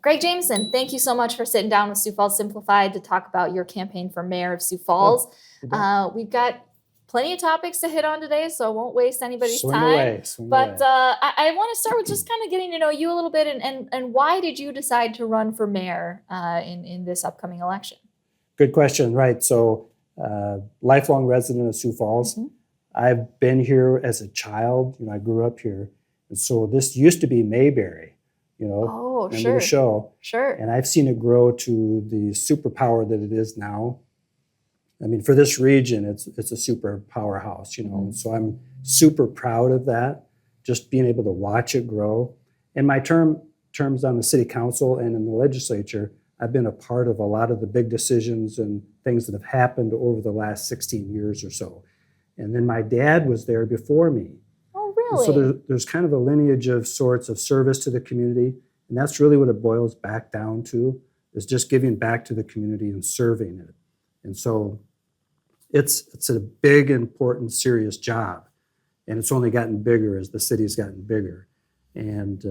Greg Jamison, thank you so much for sitting down with Sioux Falls Simplified to talk about your campaign for mayor of Sioux Falls. We've got plenty of topics to hit on today, so I won't waste anybody's time. But I want to start with just kind of getting to know you a little bit, and why did you decide to run for mayor in this upcoming election? Good question. Right. So, lifelong resident of Sioux Falls. Mm-hmm. I've been here as a child. I grew up here, and so this used to be Mayberry. Oh, remember the show? Sure. And I've seen it grow to the superpower that it is now. I mean, for this region, it's a super powerhouse, Mm-hmm. And so I'm super proud of that, just being able to watch it grow. In my terms on the city council and in the legislature, I've been a part of a lot of the big decisions and things that have happened over the last 16 years or so. And then my dad was there before me. Oh, really? And so there's kind of a lineage of sorts of service to the community. And that's really what it boils back down to, is just giving back to the community and serving it. And so it's a big, important, serious job. And it's only gotten bigger as the city's gotten bigger. And,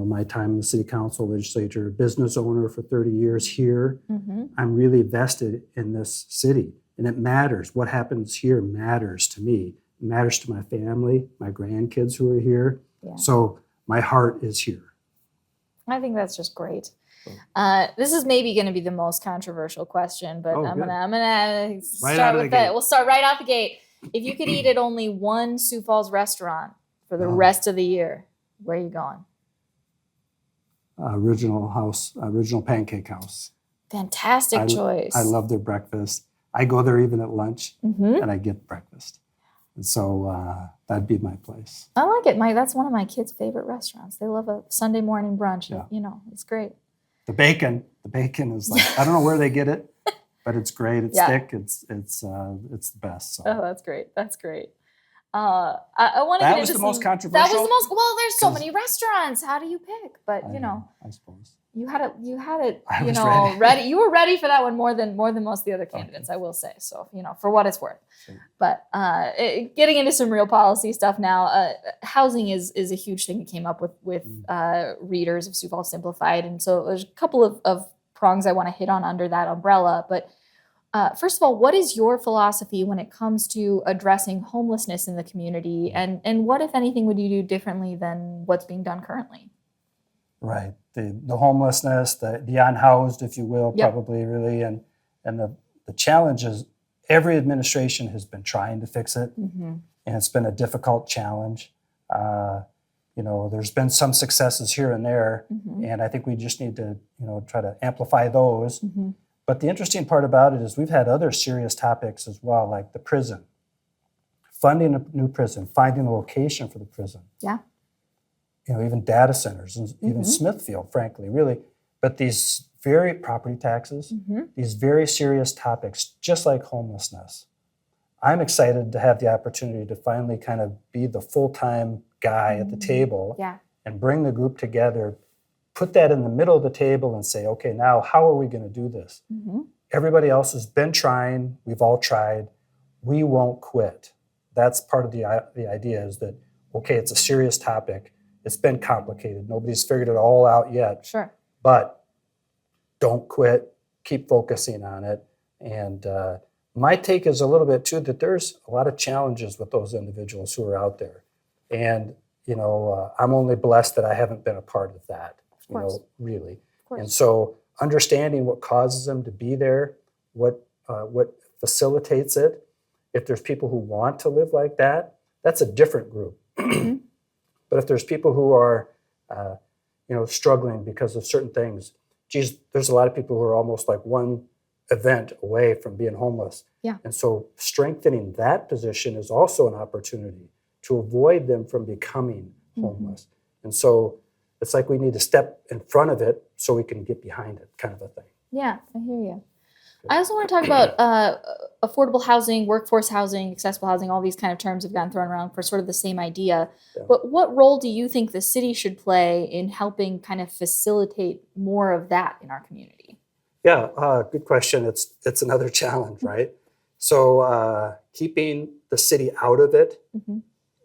my time in the city council, legislature, business owner for 30 years here, mm-hmm. I'm really vested in this city. And it matters. What happens here matters to me. It matters to my family, my grandkids who are here. Yeah. So my heart is here. I think that's just great. This is maybe going to be the most controversial question, but I'm gonna start with that. We'll start right out the gate. If you could eat at only one Sioux Falls restaurant for the rest of the year, where are you going? Original Pancake House. Fantastic choice. I love their breakfast. I go there even at lunch, mm-hmm. and I get breakfast. And so that'd be my place. I like it. That's one of my kids' favorite restaurants. They love a Sunday morning brunch. Yeah. It's great. The bacon is like, I don't know where they get it, but it's great. It's thick. It's the best. So. Oh, that's great. That's great. I want to get into the most controversial. That was the most. Well, there's so many restaurants. How do you pick? But I suppose you had it. Ready. You were ready for that one more than most of the other candidates. Okay. I will say so. For what it's worth. Sure. But getting into some real policy stuff now. Housing is a huge thing that came up with readers of Sioux Falls Simplified, and so there's a couple of prongs I want to hit on under that umbrella, but. First of all, what is your philosophy when it comes to addressing homelessness in the community? And what, if anything, would you do differently than what's being done currently? Right. The homelessness, the unhoused, if you will, probably really. And the challenge is every administration has been trying to fix it. Mm-hmm. And it's been a difficult challenge. There's been some successes here and there. Mm-hmm. And I think we just need to, try to amplify those. Mm-hmm. But the interesting part about it is we've had other serious topics as well, like the prison, funding a new prison, finding a location for the prison. Yeah. Even data centers and even Smithfield, frankly, really. But these very property taxes, these very serious topics, just like homelessness. I'm excited to have the opportunity to finally kind of be the full-time guy at the table and bring the group together. Put that in the middle of the table and say, okay, now how are we going to do this? Mm-hmm. Everybody else has been trying. We've all tried. We won't quit. That's part of the idea is that, okay, it's a serious topic. It's been complicated. Nobody's figured it all out yet. Sure. But don't quit. Keep focusing on it. And my take is a little bit, too, that there's a lot of challenges with those individuals who are out there. And, I'm only blessed that I haven't been a part of that. Really. And so understanding what causes them to be there, what facilitates it. If there's people who want to live like that, that's a different group. Mm-hmm. But if there's people who are, struggling because of certain things, there's a lot of people who are almost like one event away from being homeless. Yeah. And so strengthening that position is also an opportunity to avoid them from becoming homeless. And so it's like we need to step in front of it so we can get behind it, kind of a thing. Yeah, I hear you. I also want to talk about affordable housing, workforce housing, accessible housing. All these kind of terms have gotten thrown around for sort of the same idea. Yeah. But what role do you think the city should play in helping kind of facilitate more of that in our community? Yeah, good question. It's another challenge, right? So keeping the city out of it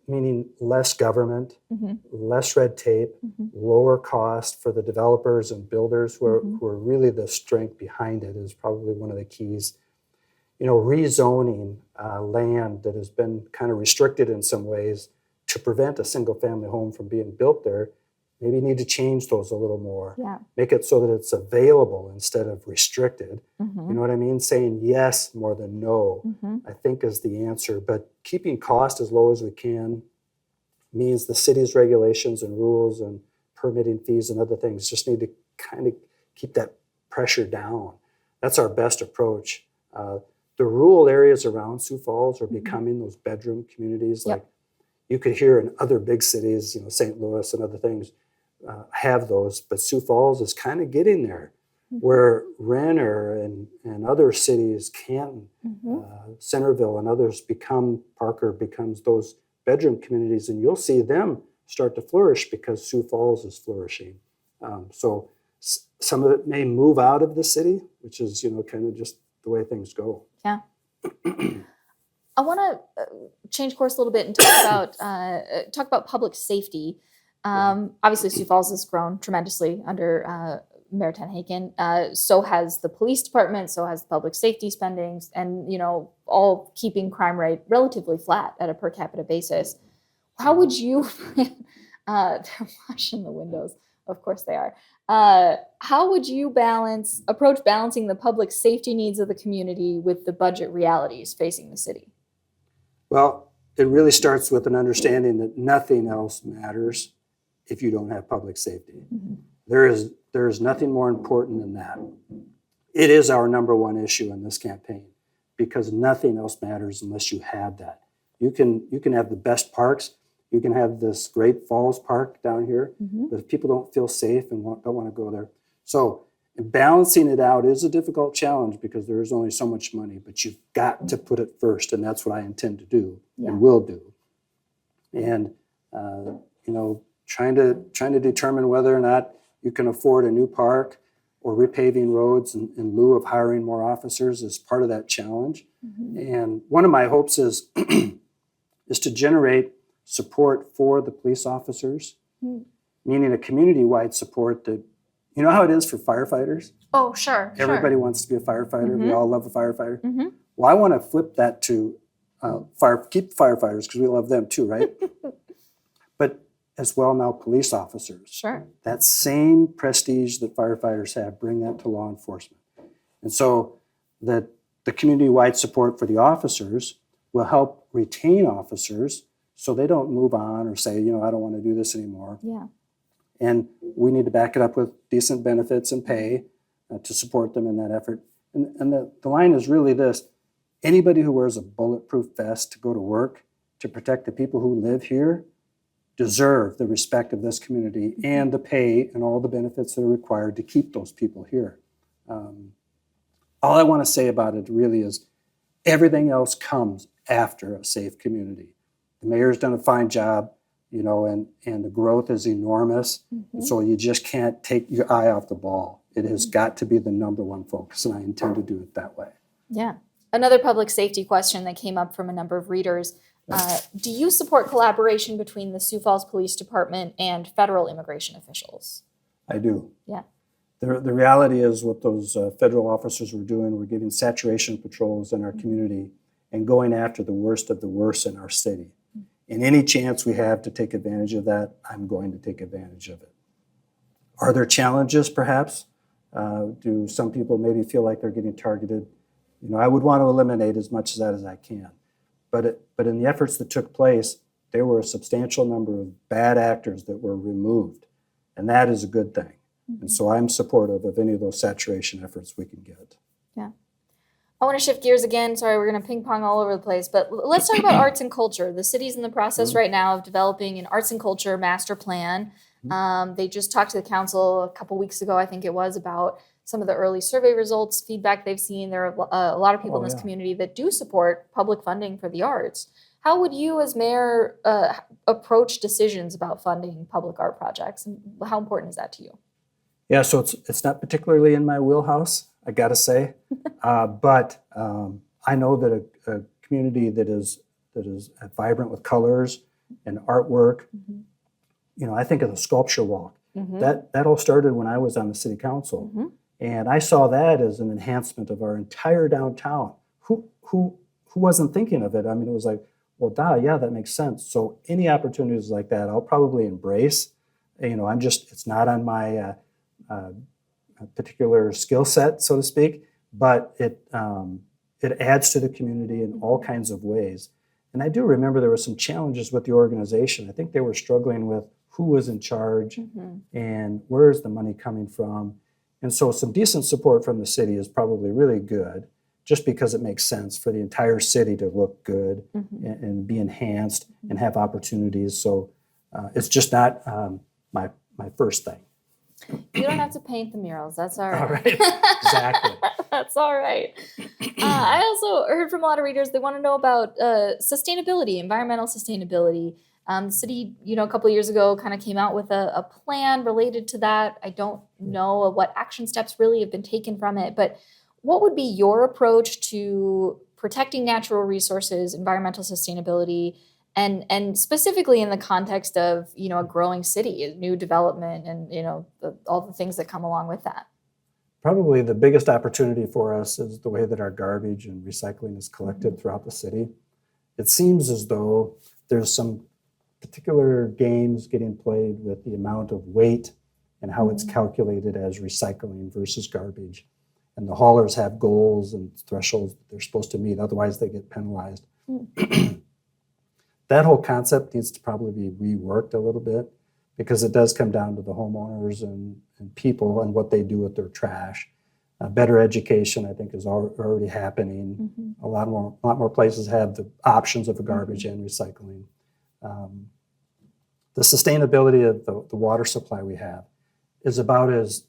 meaning less government, Mm-hmm. less red tape, Mm-hmm. lower cost for the developers and builders Mm-hmm. who are really the strength behind it is probably one of the keys. Rezoning land that has been kind of restricted in some ways to prevent a single family home from being built there, maybe need to change those a little more. Yeah. Make it so that it's available instead of restricted. Mm-hmm. You know what I mean? Saying yes more than no, Mm-hmm. I think is the answer. But keeping cost as low as we can means the city's regulations and rules and permitting fees and other things just need to kind of keep that pressure down. That's our best approach. The rural areas around Sioux Falls are becoming those bedroom communities. Yep. Like you could hear in other big cities, St. Louis and other things have those, but Sioux Falls is kind of getting there, where Renner and other cities, Canton, Centerville and others Parker becomes those bedroom communities, and you'll see them start to flourish because Sioux Falls is flourishing. So some of it may move out of the city, which is, kind of just the way things go. Yeah. I want to change course a little bit and talk about public safety. Obviously, Sioux Falls has grown tremendously under Mayor Tenhaken. So has the police department. So has the public safety spendings, and all keeping crime rate relatively flat at a per capita basis. How would you? They're washing the windows. Of course they are. How would you approach balancing the public safety needs of the community with the budget realities facing the city? Well, it really starts with an understanding that nothing else matters if you don't have public safety. Mm-hmm. There is nothing more important than that. It is our number one issue in this campaign because nothing else matters unless you have that. You can have the best parks. You can have this great Falls Park down here, but if people don't feel safe and don't want to go there. So balancing it out is a difficult challenge because there is only so much money, but you've got to put it first, and that's what I intend to do and will do. And, trying to determine whether or not you can afford a new park or repaving roads in lieu of hiring more officers is part of that challenge. Mm-hmm. And one of my hopes is to generate support for the police officers, meaning a community-wide support that, how it is for firefighters? Oh, sure. Everybody wants to be a firefighter. Mm-hmm. We all love a firefighter. Mm-hmm. Well, I want to flip that to keep firefighters because we love them too, right? But as well now police officers. Sure. That same prestige that firefighters have, bring that to law enforcement. And so that the community-wide support for the officers will help retain officers so they don't move on or say, I don't want to do this anymore. Yeah. And we need to back it up with decent benefits and pay to support them in that effort. And the line is really this. Anybody who wears a bulletproof vest to go to work to protect the people who live here deserve the respect of this community and the pay and all the benefits that are required to keep those people here. All I want to say about it really is everything else comes after a safe community. The mayor's done a fine job, and the growth is enormous. Mm-hmm. So you just can't take your eye off the ball. It has got to be the number one focus, and I intend to do it that way. Yeah. Another public safety question that came up from a number of readers. Do you support collaboration between the Sioux Falls Police Department and federal immigration officials? I do. Yeah. The reality is what those federal officers were doing, we're giving saturation patrols in our community and going after the worst of the worst in our city. And any chance we have to take advantage of that, I'm going to take advantage of it. Are there challenges, perhaps? Do some people maybe feel like they're getting targeted? I would want to eliminate as much of that as I can. But in the efforts that took place, there were a substantial number of bad actors that were removed. And that is a good thing. Mm-hmm. And so I'm supportive of any of those saturation efforts we can get. Yeah. I want to shift gears again. Sorry, we're going to ping pong all over the place, but let's talk about arts and culture. The city's in the process right now of developing an arts and culture master plan. They just talked to the council a couple weeks ago, I think it was, about some of the early survey results, feedback they've seen. There are a lot of people in this community that do support public funding for the arts. How would you as mayor approach decisions about funding public art projects? And how important is that to you? Yeah, so it's not particularly in my wheelhouse, I got to say. But I know that a community that is vibrant with colors and artwork. Mm-hmm. You know, I think of the sculpture walk. Mm-hmm. That all started when I was on the city council. Mm-hmm. And I saw that as an enhancement of our entire downtown. Who wasn't thinking of it? I mean, it was like, well, yeah, that makes sense. So any opportunities like that, I'll probably embrace. You know, it's not on my particular skill set, so to speak, but it adds to the community in all kinds of ways. And I do remember there were some challenges with the organization. I think they were struggling with who was in charge and where's the money coming from. And so some decent support from the city is probably really good, just because it makes sense for the entire city to look good and be enhanced and have opportunities. So it's just not my first thing. You don't have to paint the murals. That's all right. All right. Exactly. That's all right. I also heard from a lot of readers, they want to know about sustainability, environmental sustainability. The city, a couple of years ago kind of came out with a plan related to that. I don't know what action steps really have been taken from it, but what would be your approach to protecting natural resources, environmental sustainability, and specifically in the context of, a growing city, new development, and, all the things that come along with that? Probably the biggest opportunity for us is the way that our garbage and recycling is collected throughout the city. It seems as though there's some particular games getting played with the amount of weight and how it's calculated as recycling versus garbage. And the haulers have goals and thresholds that they're supposed to meet, otherwise they get penalized. That whole concept needs to probably be reworked a little bit, because it does come down to the homeowners and people and what they do with their trash. Better education, I think, is already happening. A lot more places have the options of garbage and recycling. The sustainability of the water supply we have is about as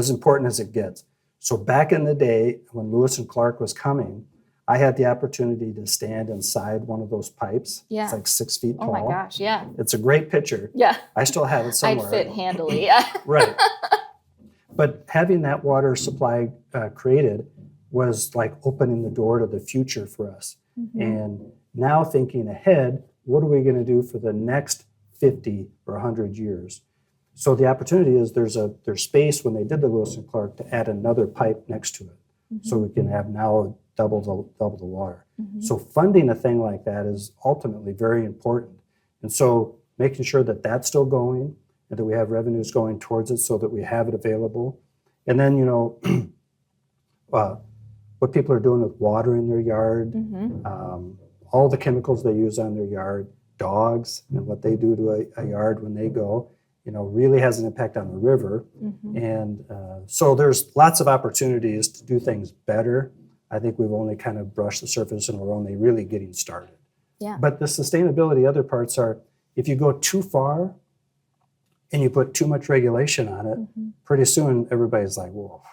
important as it gets. So back in the day, when Lewis and Clark was coming, I had the opportunity to stand inside one of those pipes. Yeah. It's like 6 feet tall. Oh my gosh, yeah. It's a great picture. Yeah. I still have it somewhere. I'd fit handily, yeah. Right. But having that water supply created was like opening the door to the future for us. And now thinking ahead, what are we going to do for the next 50 or 100 years? So the opportunity is there's space when they did the Lewis and Clark to add another pipe next to it. So we can have now double the water. So funding a thing like that is ultimately very important. And so making sure that that's still going and that we have revenues going towards it so that we have it available. And then, what people are doing with water in their yard, all the chemicals they use on their yard, dogs and what they do to a yard when they go, really has an impact on the river. And so there's lots of opportunities to do things better. I think we've only kind of brushed the surface and we're only really getting started. Yeah. But the sustainability other parts are, if you go too far and you put too much regulation on it, pretty soon everybody's like, well,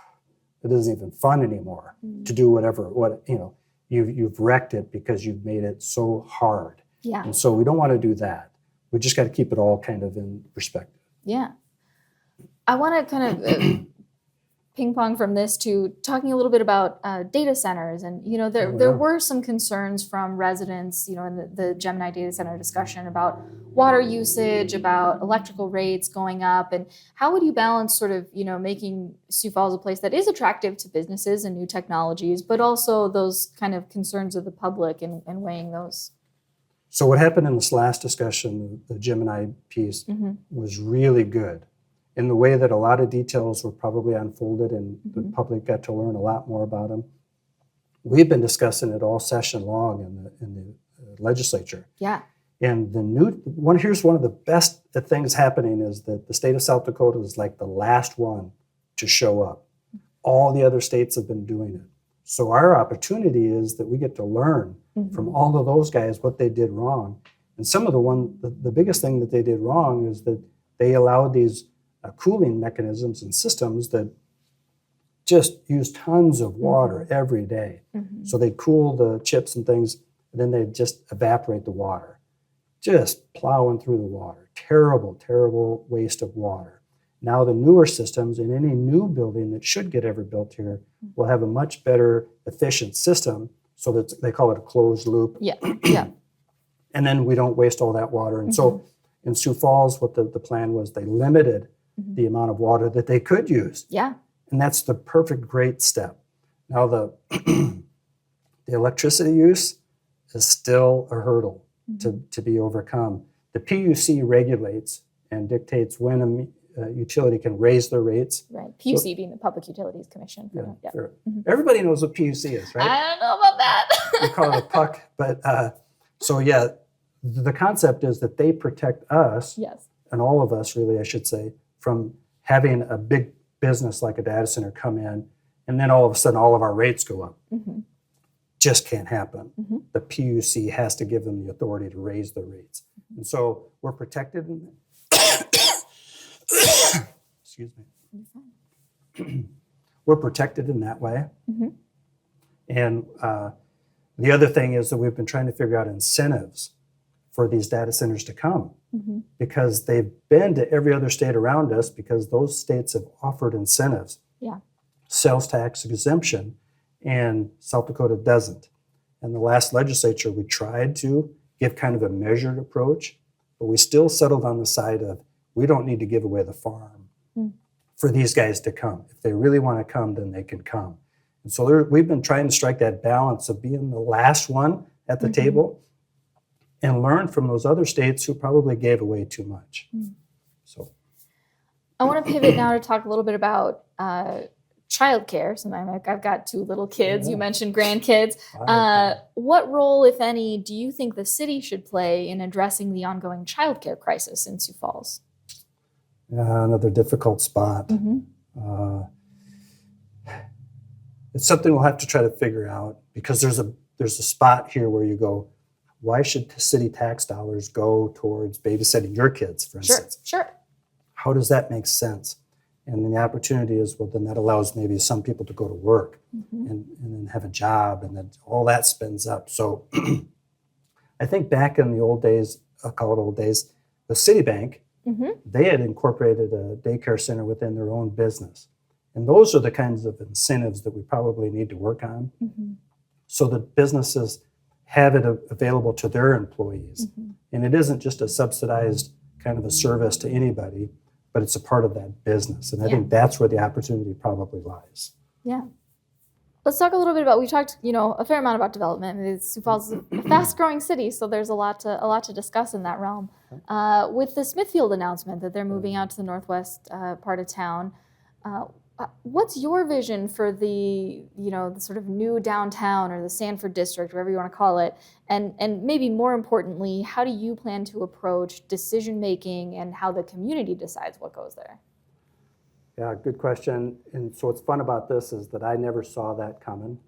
it isn't even fun anymore to do you've wrecked it because you've made it so hard. Yeah. And so we don't want to do that. We just got to keep it all kind of in perspective. Yeah. I want to kind of ping pong from this to talking a little bit about data centers. And, there were some concerns from residents, in the Gemini data center discussion about water usage, about electrical rates going up. And how would you balance sort of, making Sioux Falls a place that is attractive to businesses and new technologies, but also those kind of concerns of the public and weighing those? So what happened in this last discussion, the Gemini piece, was really good in the way that a lot of details were probably unfolded and the public got to learn a lot more about them. We've been discussing it all session long in the legislature. Yeah. And here's one of the best things happening is that the state of South Dakota is like the last one to show up. All the other states have been doing it. So our opportunity is that we get to learn from all of those guys what they did wrong. And some of the biggest thing that they did wrong is that they allowed these cooling mechanisms and systems that just use tons of water every day. So they cool the chips and things, and then they just evaporate the water, just plowing through the water. Terrible, terrible waste of water. Now the newer systems in any new building that should get ever built here will have a much better efficient system, so that they call it a closed loop. Yeah, yeah. and then we don't waste all that water. And so in Sioux Falls, what the plan was, they limited the amount of water that they could use. Yeah. And that's the perfect, great step. Now the electricity use is still a hurdle to be overcome. The PUC regulates and dictates when a utility can raise their rates. Right. PUC being the Public Utilities Commission. Yeah. Everybody knows what PUC is, right? I don't know about that. We call it a puck. But so yeah, the concept is that they protect us, Yes. and all of us really, I should say, from having a big business like a data center come in, and then all of a sudden all of our rates go up. Just can't happen. The PUC has to give them the authority to raise their rates. And so we're protected. Excuse me. We're protected in that way. And the other thing is that we've been trying to figure out incentives for these data centers to come, because they've been to every other state around us, because those states have offered incentives. Yeah. Sales tax exemption, and South Dakota doesn't. And the last legislature, we tried to give kind of a measured approach, but we still settled on the side of, we don't need to give away the farm for these guys to come. If they really want to come, then they can come. And so we've been trying to strike that balance of being the last one at the table and learn from those other states who probably gave away too much. So I want to pivot now to talk a little bit about childcare. So I've got 2 little kids. You mentioned grandkids. What role, if any, do you think the city should play in addressing the ongoing childcare crisis in Sioux Falls? Another difficult spot. It's something we'll have to try to figure out, because there's a spot here where you go, why should city tax dollars go towards babysitting your kids, for instance? Sure. How does that make sense? And then the opportunity is, well, then that allows maybe some people to go to work and then have a job, and then all that spins up. So I think back in the old days, I'll call it old days, the Citibank, they had incorporated a daycare center within their own business. And those are the kinds of incentives that we probably need to work on, so that businesses have it available to their employees. And it isn't just a subsidized kind of a service to anybody, but it's a part of that business. And I think that's where the opportunity probably lies. Yeah. Let's talk a little bit about, we talked, a fair amount about development. I mean, Sioux Falls is a fast-growing city, so there's a lot to discuss in that realm. With the Smithfield announcement that they're moving out to the northwest part of town, what's your vision for the sort of new downtown, or the Sanford district, whatever you want to call it, and maybe more importantly, how do you plan to approach decision making and how the community decides what goes there? Yeah, good question. And so what's fun about this is that I never saw that coming.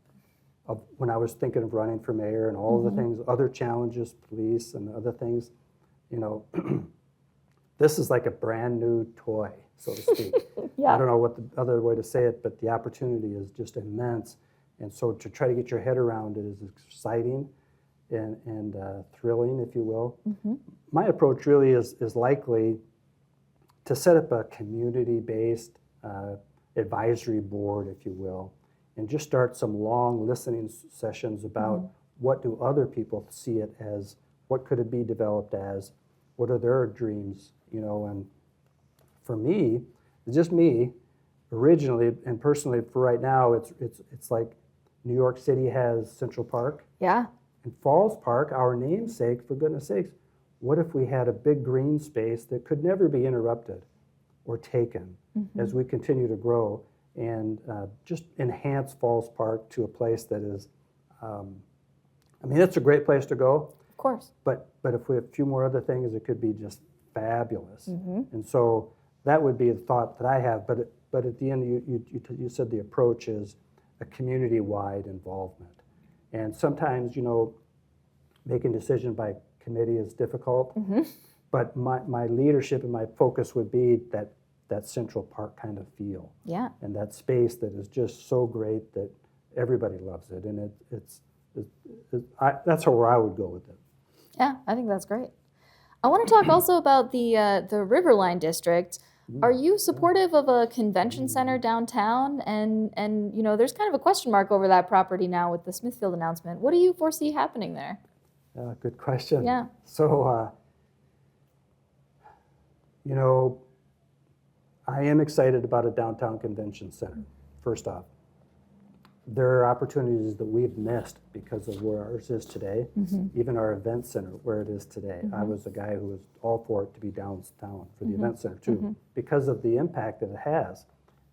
When I was thinking of running for mayor and all of the things, other challenges, police and other things, this is like a brand new toy, so to speak. I don't know what the other way to say it, but the opportunity is just immense. And so to try to get your head around it is exciting and thrilling, if you will. My approach really is likely to set up a community-based advisory board, if you will, and just start some long listening sessions about what do other people see it as, what could it be developed as, what are their dreams, and for me, just me, originally and personally, for right now, it's like New York City has Central Park. Yeah. And Falls Park, our namesake, for goodness sakes, what if we had a big green space that could never be interrupted or taken as we continue to grow, and just enhance Falls Park to a place that is, it's a great place to go. Of course. But if we have a few more other things, it could be just fabulous. And so that would be the thought that I have. But at the end, you said the approach is a community-wide involvement. And sometimes, making decision by committee is difficult. But my leadership and my focus would be that Central Park kind of feel. Yeah. And that space that is just so great that everybody loves it. And that's where I would go with it. Yeah, I think that's great. I want to talk also about the Riverline District. Are you supportive of a convention center downtown? And there's kind of a question mark over that property now with the Smithfield announcement. What do you foresee happening there? Good question. Yeah. So, I am excited about a downtown convention center, first off. There are opportunities that we've missed because of where ours is today, even our event center, where it is today. I was a guy who was all for it to be downtown for the event center too, because of the impact that it has,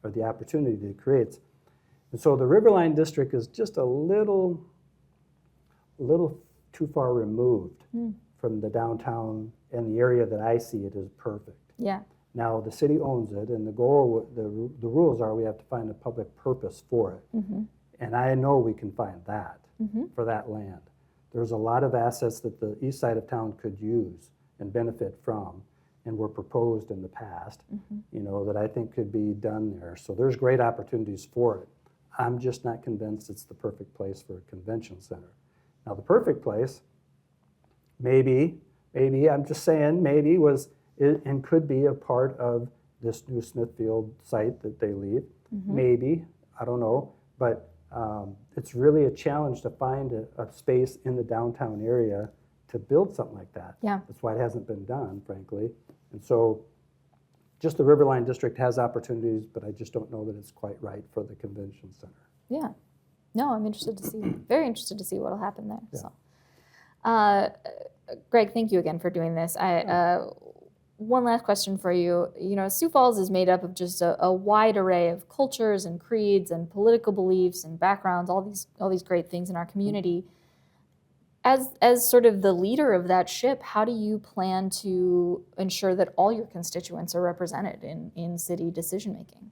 or the opportunity that it creates. And so the Riverline District is just a little too far removed from the downtown, and the area that I see it is perfect. Yeah. Now, the city owns it, and the goal, the rules are we have to find a public purpose for it. And I know we can find that for that land. There's a lot of assets that the east side of town could use and benefit from, and were proposed in the past, that I think could be done there. So there's great opportunities for it. I'm just not convinced it's the perfect place for a convention center. Now, the perfect place, maybe, I'm just saying, maybe was, and could be a part of this new Smithfield site that they leave. Maybe, I don't know, but it's really a challenge to find a space in the downtown area to build something like that. Yeah. That's why it hasn't been done, frankly. And so just the Riverline District has opportunities, but I just don't know that it's quite right for the convention center. Yeah. No, I'm interested to see, very interested to see what will happen there. Yeah. So, Greg, thank you again for doing this. One last question for you. Sioux Falls is made up of just a wide array of cultures and creeds and political beliefs and backgrounds, all these great things in our community. As sort of the leader of that ship, how do you plan to ensure that all your constituents are represented in city decision making?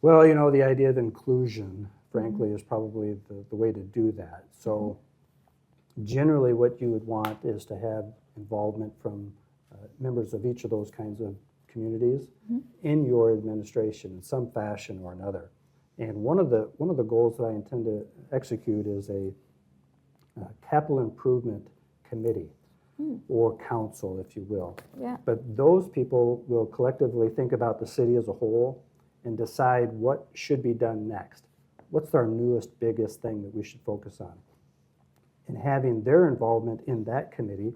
Well, the idea of inclusion, frankly, is probably the way to do that. So generally what you would want is to have involvement from members of each of those kinds of communities in your administration in some fashion or another. And one of the goals that I intend to execute is a capital improvement committee or council, if you will. Yeah. But those people will collectively think about the city as a whole and decide what should be done next. What's our newest, biggest thing that we should focus on? And having their involvement in that committee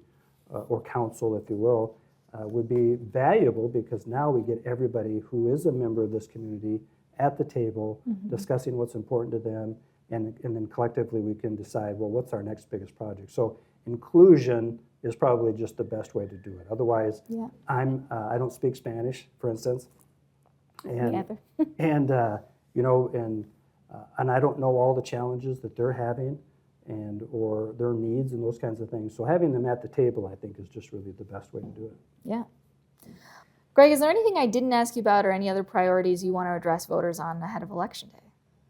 or council, if you will, would be valuable, because now we get everybody who is a member of this community at the table discussing what's important to them, and then collectively we can decide, well, what's our next biggest project? So inclusion is probably just the best way to do it. Otherwise, I don't speak Spanish, for instance, and and I don't know all the challenges that they're having or their needs and those kinds of things. So having them at the table, I think, is just really the best way to do it. Yeah. Greg, is there anything I didn't ask you about or any other priorities you want to address voters on ahead of Election Day?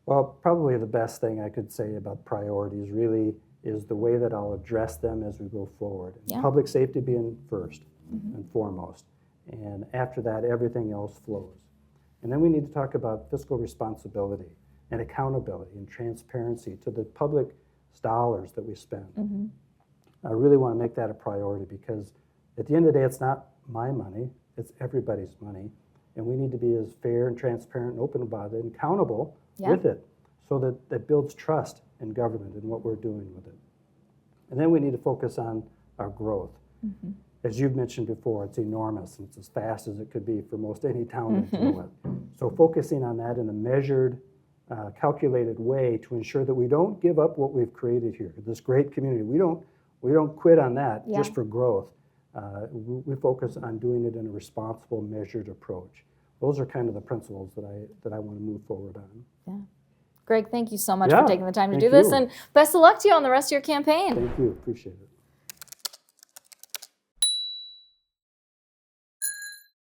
Well, probably the best thing I could say about priorities really is the way that I'll address them as we go forward. Yeah. Public safety being first and foremost. And after that, everything else flows. And then we need to talk about fiscal responsibility and accountability and transparency to the public dollars that we spend. I really want to make that a priority, because at the end of the day, it's not my money, it's everybody's money. And we need to be as fair and transparent and open about it and accountable with it, so that that builds trust in government and what we're doing with it. And then we need to focus on our growth. As you've mentioned before, it's enormous, and it's as fast as it could be for most any town to deal with. So focusing on that in a measured, calculated way to ensure that we don't give up what we've created here, this great community. We don't quit on that just for growth. We focus on doing it in a responsible, measured approach. Those are kind of the principles that I want to move forward on. Yeah. Greg, thank you so much for taking the time to do thank this, you. and best of luck to you on the rest of your campaign. Thank you. Appreciate it.